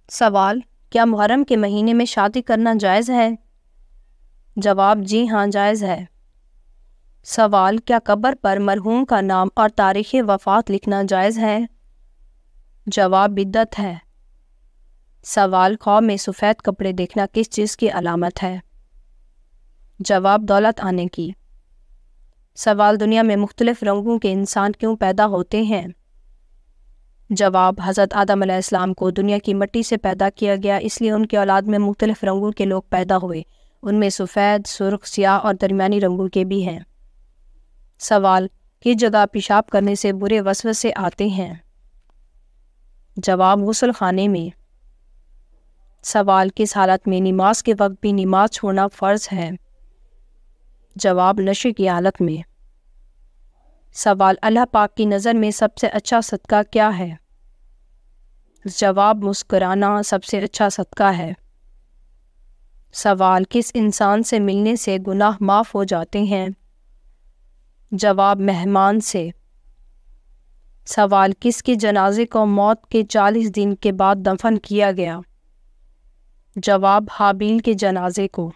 سوال: کیا محرم کے مہینے میں شادی کرنا جائز ہے؟ جواب: جی ہاں، جائز ہے۔ سوال: کیا قبر پر مرحوم کا نام اور تاریخ وفات لکھنا جائز ہے؟ جواب: بدعت ہے۔ سوال: خواب میں سفید کپڑے دیکھنا کس چیز کی علامت ہے؟ جواب: دولت آنے کی۔ سوال: دنیا میں مختلف رنگوں کے انسان کیوں پیدا ہوتے ہیں؟ جواب: حضرت آدم علیہ السلام کو دنیا کی مٹی سے پیدا کیا گیا، اس لیے ان کی اولاد میں مختلف رنگوں کے لوگ پیدا ہوئے، ان میں سفید، سرخ، سیاہ اور درمیانی رنگوں کے بھی ہیں۔ سوال: کس جگہ پیشاب کرنے سے برے وسوسے آتے ہیں؟ جواب: غسل خانے میں۔ سوال: کس حالت میں نماز کے وقت بھی نماز چھوڑنا فرض ہے؟ جواب: نشے کی حالت میں۔ سوال: اللہ پاک کی نظر میں سب سے اچھا صدقہ کیا ہے؟ جواب: مسکرانا سب سے اچھا صدقہ ہے۔ سوال: کس انسان سے ملنے سے گناہ معاف ہو جاتے ہیں؟ جواب: مہمان سے۔ سوال: کس کے جنازے کو موت کے 40 دن کے بعد دفن کیا گیا؟ جواب: حابیل کے جنازے کو۔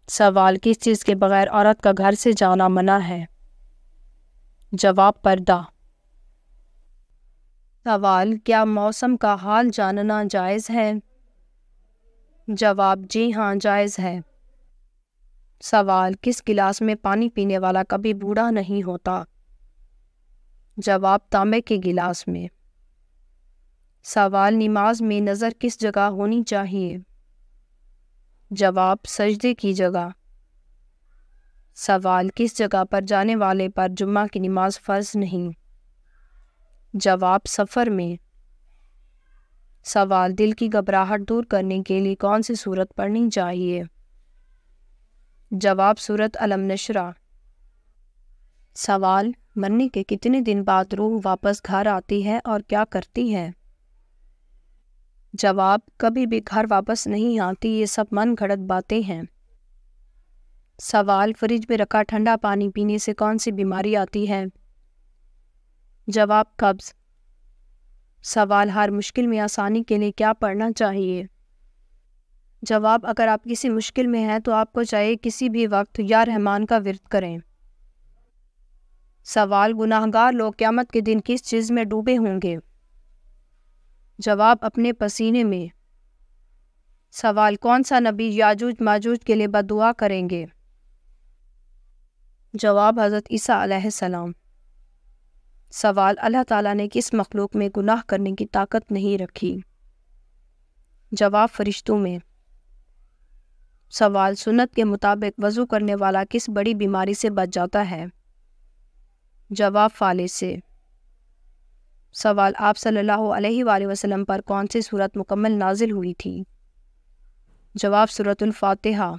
سوال: کس چیز کے بغیر عورت کا گھر سے جانا منع ہے؟ جواب: پردہ۔ سوال: کیا موسم کا حال جاننا جائز ہے؟ جواب: جی ہاں، جائز ہے۔ سوال: کس گلاس میں پانی پینے والا کبھی بوڑھا نہیں ہوتا؟ جواب: تانبے کے گلاس میں۔ سوال: نماز میں نظر کس جگہ ہونی چاہیے؟ جواب: سجدے کی جگہ۔ سوال: کس جگہ پر جانے والے پر جمعہ کی نماز فرض نہیں؟ جواب: سفر میں۔ سوال: دل کی گھبراہٹ دور کرنے کے لیے کون سی سورت پڑھنی چاہیے؟ جواب: سورۃ الم نشرح۔ سوال: مرنے کے کتنے دن بعد روح واپس گھر آتی ہے اور کیا کرتی ہے؟ جواب: کبھی بھی گھر واپس نہیں آتی، یہ سب من گھڑت باتیں ہیں۔ سوال: فریج میں رکھا ٹھنڈا پانی پینے سے کون سی بیماری آتی ہے؟ جواب: قبض۔ سوال: ہر مشکل میں آسانی کے لیے کیا پڑھنا چاہیے؟ جواب: اگر آپ کسی مشکل میں ہیں تو آپ کو چاہیے کسی بھی وقت یا رحمان کا ورد کریں۔ سوال: گناہگار لوگ قیامت کے دن کس چیز میں ڈوبے ہوں گے؟ جواب: اپنے پسینے میں۔ سوال: کون سا نبی یاجوج ماجوج کے لیے بد دعا کریں گے؟ جواب: حضرت عیسیٰ علیہ السلام۔ سوال: اللہ تعالیٰ نے کس مخلوق میں گناہ کرنے کی طاقت نہیں رکھی؟ جواب: فرشتوں میں۔ سوال: سنت کے مطابق وضو کرنے والا کس بڑی بیماری سے بچ جاتا ہے؟ جواب: فالج سے۔ سوال: آپ صلی اللہ علیہ وآلہ وسلم پر کون سی سورت مکمل نازل ہوئی تھی؟ جواب: سورۃ الفاتحہ۔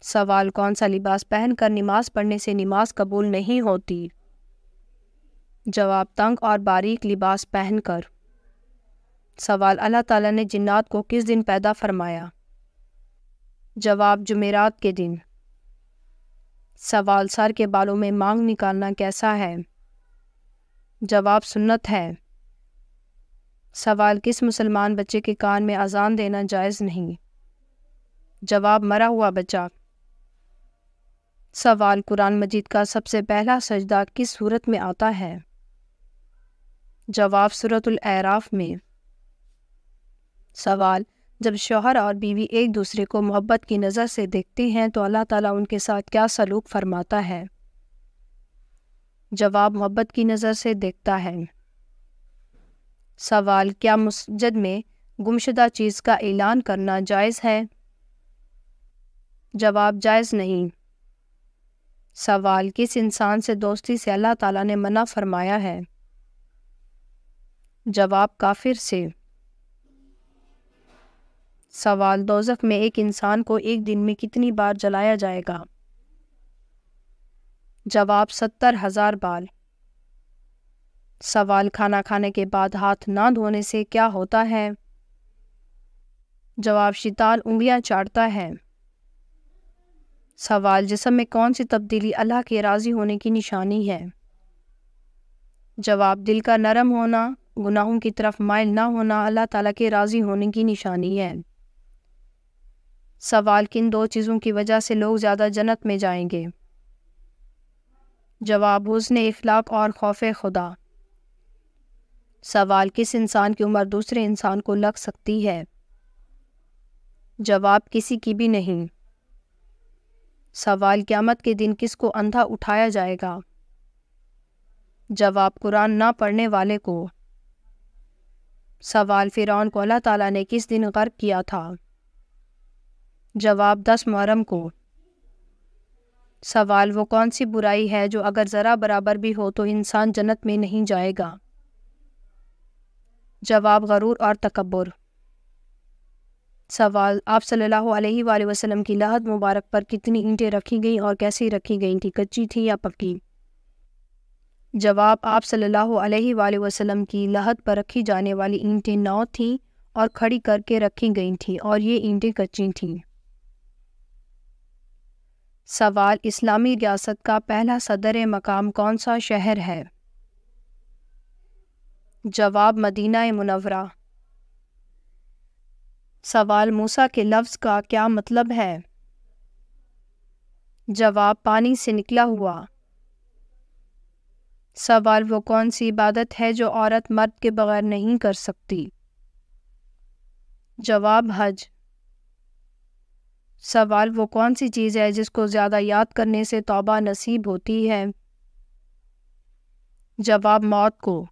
سوال: کون سا لباس پہن کر نماز پڑھنے سے نماز قبول نہیں ہوتی؟ جواب: تنگ اور باریک لباس پہن کر۔ سوال: اللہ تعالیٰ نے جنات کو کس دن پیدا فرمایا؟ جواب: جمعرات کے دن۔ سوال: سر کے بالوں میں مانگ نکالنا کیسا ہے؟ جواب: سنت ہے۔ سوال: کس مسلمان بچے کے کان میں اذان دینا جائز نہیں؟ جواب: مرا ہوا بچہ۔ سوال: قرآن مجید کا سب سے پہلا سجدہ کس سورت میں آتا ہے؟ جواب: سورۃ الاعراف میں۔ سوال: جب شوہر اور بیوی ایک دوسرے کو محبت کی نظر سے دیکھتے ہیں تو اللہ تعالیٰ ان کے ساتھ کیا سلوک فرماتا ہے؟ جواب: محبت کی نظر سے دیکھتا ہے۔ سوال: کیا مسجد میں گمشدہ چیز کا اعلان کرنا جائز ہے؟ جواب: جائز نہیں۔ سوال: کس انسان سے دوستی سے اللہ تعالیٰ نے منع فرمایا ہے؟ جواب: کافر سے۔ سوال: دوزخ میں ایک انسان کو ایک دن میں کتنی بار جلایا جائے گا؟ جواب: 70,000 بار۔ سوال: کھانا کھانے کے بعد ہاتھ نہ دھونے سے کیا ہوتا ہے؟ جواب: شیطان انگلیاں چاٹتا ہے۔ سوال: جسم میں کون سی تبدیلی اللہ کے راضی ہونے کی نشانی ہے؟ جواب: دل کا نرم ہونا، گناہوں کی طرف مائل نہ ہونا اللہ تعالیٰ کے راضی ہونے کی نشانی ہے۔ سوال: کن دو چیزوں کی وجہ سے لوگ زیادہ جنت میں جائیں گے؟ جواب: حسن اخلاق اور خوف خدا۔ سوال: کس انسان کی عمر دوسرے انسان کو لگ سکتی ہے؟ جواب: کسی کی بھی نہیں۔ سوال: قیامت کے دن کس کو اندھا اٹھایا جائے گا؟ جواب: قرآن نہ پڑھنے والے کو۔ سوال: فرعون کو اللہ تعالیٰ نے کس دن غرق کیا تھا؟ جواب: 10 محرم کو۔ سوال: وہ کون سی برائی ہے جو اگر ذرا برابر بھی ہو تو انسان جنت میں نہیں جائے گا؟ جواب: غرور اور تکبر۔ سوال: آپ صلی اللہ علیہ وآلہ وسلم کی لحد مبارک پر کتنی اینٹیں رکھی گئیں اور کیسی رکھی گئیں تھی، کچی تھی یا پکی؟ جواب: آپ صلی اللہ علیہ وآلہ وسلم کی لحد پر رکھی جانے والی اینٹیں 9 تھیں اور کھڑی کر کے رکھی گئی تھیں اور یہ اینٹیں کچی تھیں۔ سوال: اسلامی ریاست کا پہلا صدر مقام کون سا شہر ہے؟ جواب: مدینہ منورہ۔ سوال: موسیٰ کے لفظ کا کیا مطلب ہے؟ جواب: پانی سے نکلا ہوا۔ سوال: وہ کون سی عبادت ہے جو عورت مرد کے بغیر نہیں کر سکتی؟ جواب: حج۔ سوال: وہ کون سی چیز ہے جس کو زیادہ یاد کرنے سے توبہ نصیب ہوتی ہے؟ جواب: موت کو۔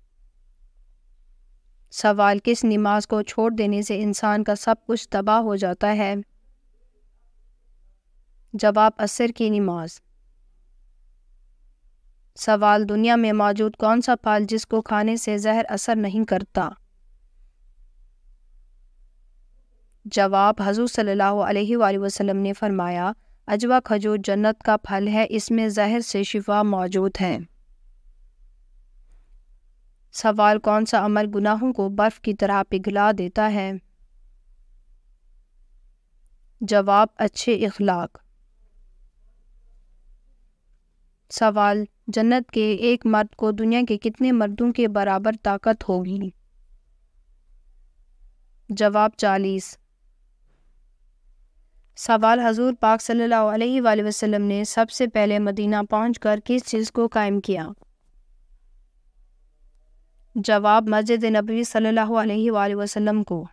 سوال: کس نماز کو چھوڑ دینے سے انسان کا سب کچھ تباہ ہو جاتا ہے؟ جواب: عصر کی نماز۔ سوال: دنیا میں موجود کون سا پھل جس کو کھانے سے زہر اثر نہیں کرتا؟ جواب: حضور صلی اللہ علیہ وآلہ وسلم نے فرمایا، عجوہ کھجور جنت کا پھل ہے، اس میں زہر سے شفا موجود ہے۔ سوال: کون سا عمل گناہوں کو برف کی طرح پگھلا دیتا ہے؟ جواب: اچھے اخلاق۔ سوال: جنت کے ایک مرد کو دنیا کے کتنے مردوں کے برابر طاقت ہوگی؟ جواب: 40۔ سوال: حضور پاک صلی اللہ علیہ وآلہ وسلم نے سب سے پہلے مدینہ پہنچ کر کس چیز کو قائم کیا؟ جواب: مسجد نبوی صلی اللہ علیہ وآلہ وسلم کو۔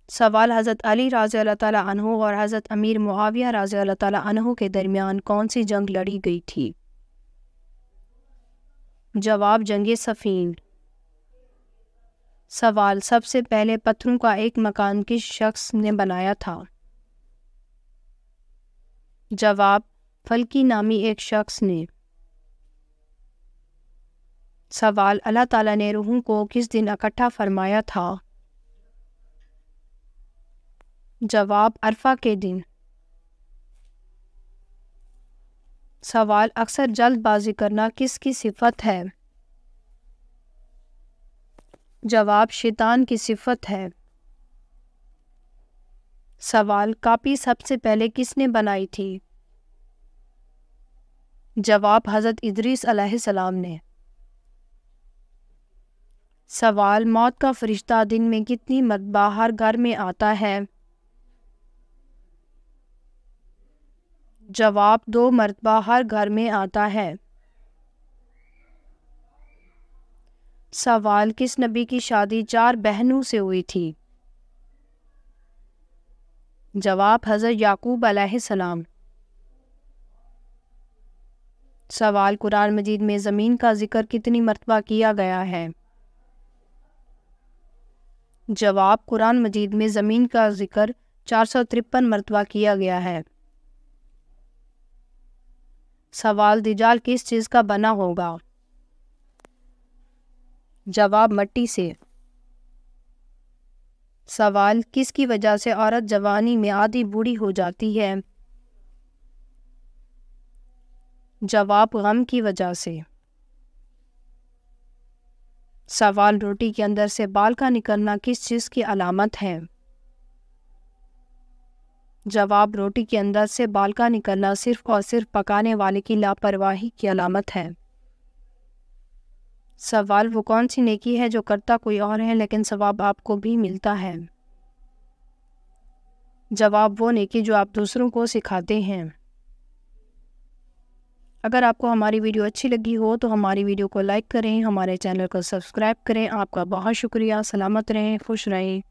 سوال: حضرت علی رضی اللہ تعالیٰ عنہ اور حضرت امیر معاویہ رضی اللہ تعالیٰ عنہ کے درمیان کون سی جنگ لڑی گئی تھی؟ جواب: جنگ صفین۔ سوال: سب سے پہلے پتھروں کا ایک مکان کس شخص نے بنایا تھا؟ جواب: فلکی نامی ایک شخص نے۔ سوال: اللہ تعالیٰ نے روحوں کو کس دن اکٹھا فرمایا تھا؟ جواب: عرفہ کے دن۔ سوال: اکثر جلد بازی کرنا کس کی صفت ہے؟ جواب: شیطان کی صفت ہے۔ سوال: کاپی سب سے پہلے کس نے بنائی تھی؟ جواب: حضرت ادریس علیہ السلام نے۔ سوال: موت کا فرشتہ دن میں کتنی مرتبہ ہر گھر میں آتا ہے؟ جواب: 2 مرتبہ ہر گھر میں آتا ہے۔ سوال: کس نبی کی شادی 4 بہنوں سے ہوئی تھی؟ جواب: حضرت یعقوب علیہ السلام۔ سوال: قرآن مجید میں زمین کا ذکر کتنی مرتبہ کیا گیا ہے؟ جواب: قرآن مجید میں زمین کا ذکر 453 مرتبہ کیا گیا ہے۔ سوال: دجال کس چیز کا بنا ہوگا؟ جواب: مٹی سے۔ سوال: کس کی وجہ سے عورت جوانی میں آدھی بوڑھی ہو جاتی ہے؟ جواب: غم کی وجہ سے۔ سوال: روٹی کے اندر سے بال کا نکلنا کس چیز کی علامت ہے؟ جواب: روٹی کے اندر سے بال کا نکلنا صرف اور صرف پکانے والے کی لاپرواہی کی علامت ہے۔ سوال وہ کون سی نیکی ہے جو کرتا کوئی اور ہے لیکن ثواب آپ کو بھی ملتا ہے؟ جواب وہ نیکی جو آپ دوسروں کو سکھاتے ہیں۔ اگر آپ کو ہماری ویڈیو اچھی لگی ہو تو ہماری ویڈیو کو لائک کریں، ہمارے چینل کو سبسکرائب کریں۔ آپ کا بہت شکریہ۔ سلامت رہیں، خوش رہیں۔